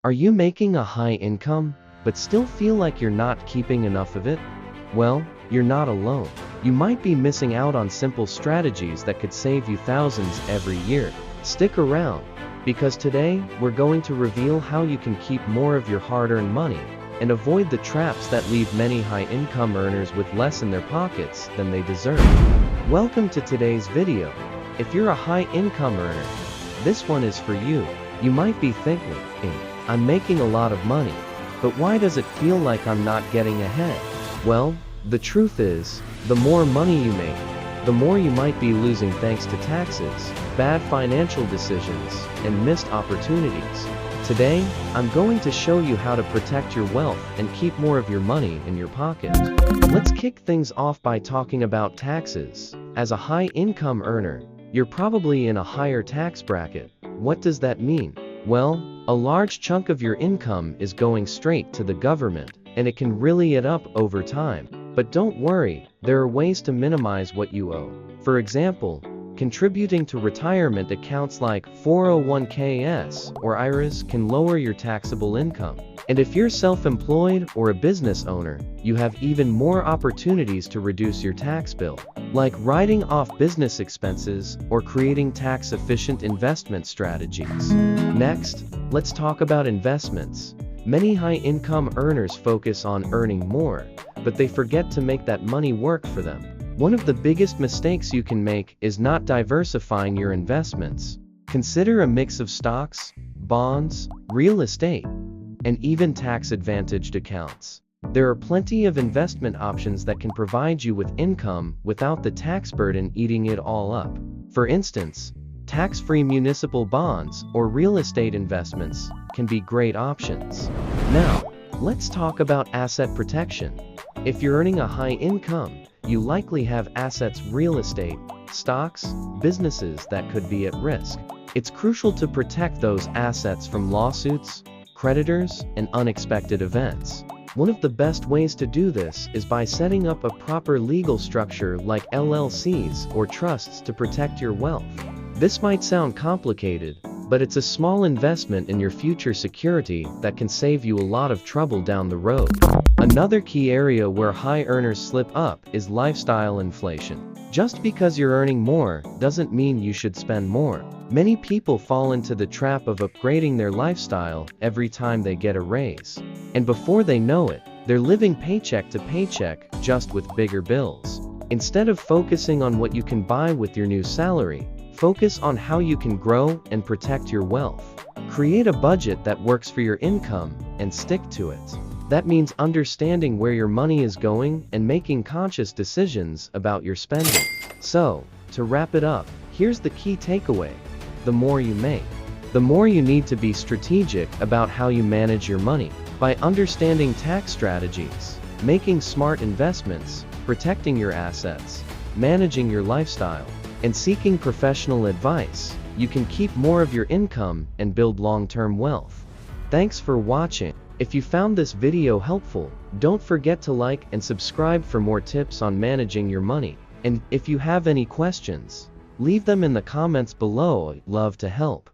Are you making a high income, but still feel like you're not keeping enough of it? Well, you're not alone. You might be missing out on simple strategies that could save you thousands every year. Stick around, because today we're going to reveal how you can keep more of your hard-earned money and avoid the traps that leave many high-income earners with less in their pockets than they deserve. Welcome to today's video. If you're a high-income earner, this one is for you. You might be thinking, I'm making a lot of money, but why does it feel like I'm not getting ahead? Well, the truth is, the more money you make, the more you might be losing thanks to taxes, bad financial decisions, and missed opportunities. Today, I'm going to show you how to protect your wealth and keep more of your money in your pocket. Let's kick things off by talking about taxes. As a high-income earner, you're probably in a higher tax bracket. What does that mean? Well, a large chunk of your income is going straight to the government, and it can really add up over time. But don't worry, there are ways to minimize what you owe. For example, contributing to retirement accounts like 401ks or IRAs can lower your taxable income. And if you're self-employed or a business owner, you have even more opportunities to reduce your tax bill, like writing off business expenses or creating tax-efficient investment strategies. Next, let's talk about investments. Many high-income earners focus on earning more, but they forget to make that money work for them. One of the biggest mistakes you can make is not diversifying your investments. Consider a mix of stocks, bonds, real estate, and even tax-advantaged accounts. There are plenty of investment options that can provide you with income without the tax burden eating it all up. For instance, tax-free municipal bonds or real estate investments can be great options. Now, let's talk about asset protection. If you're earning a high income, you likely have assets, real estate, stocks, businesses that could be at risk. It's crucial to protect those assets from lawsuits, creditors, and unexpected events. One of the best ways to do this is by setting up a proper legal structure like LLCs or trusts to protect your wealth. This might sound complicated, but it's a small investment in your future security that can save you a lot of trouble down the road. Another key area where high earners slip up is lifestyle inflation. Just because you're earning more doesn't mean you should spend more. Many people fall into the trap of upgrading their lifestyle every time they get a raise. And before they know it, they're living paycheck to paycheck, just with bigger bills. Instead of focusing on what you can buy with your new salary, focus on how you can grow and protect your wealth. Create a budget that works for your income and stick to it. That means understanding where your money is going and making conscious decisions about your spending. So, to wrap it up, here's the key takeaway. The more you make, the more you need to be strategic about how you manage your money. By understanding tax strategies, making smart investments, protecting your assets, managing your lifestyle, and seeking professional advice, you can keep more of your income and build long-term wealth. Thanks for watching. If you found this video helpful, don't forget to like and subscribe for more tips on managing your money. And if you have any questions, leave them in the comments below. I'd love to help.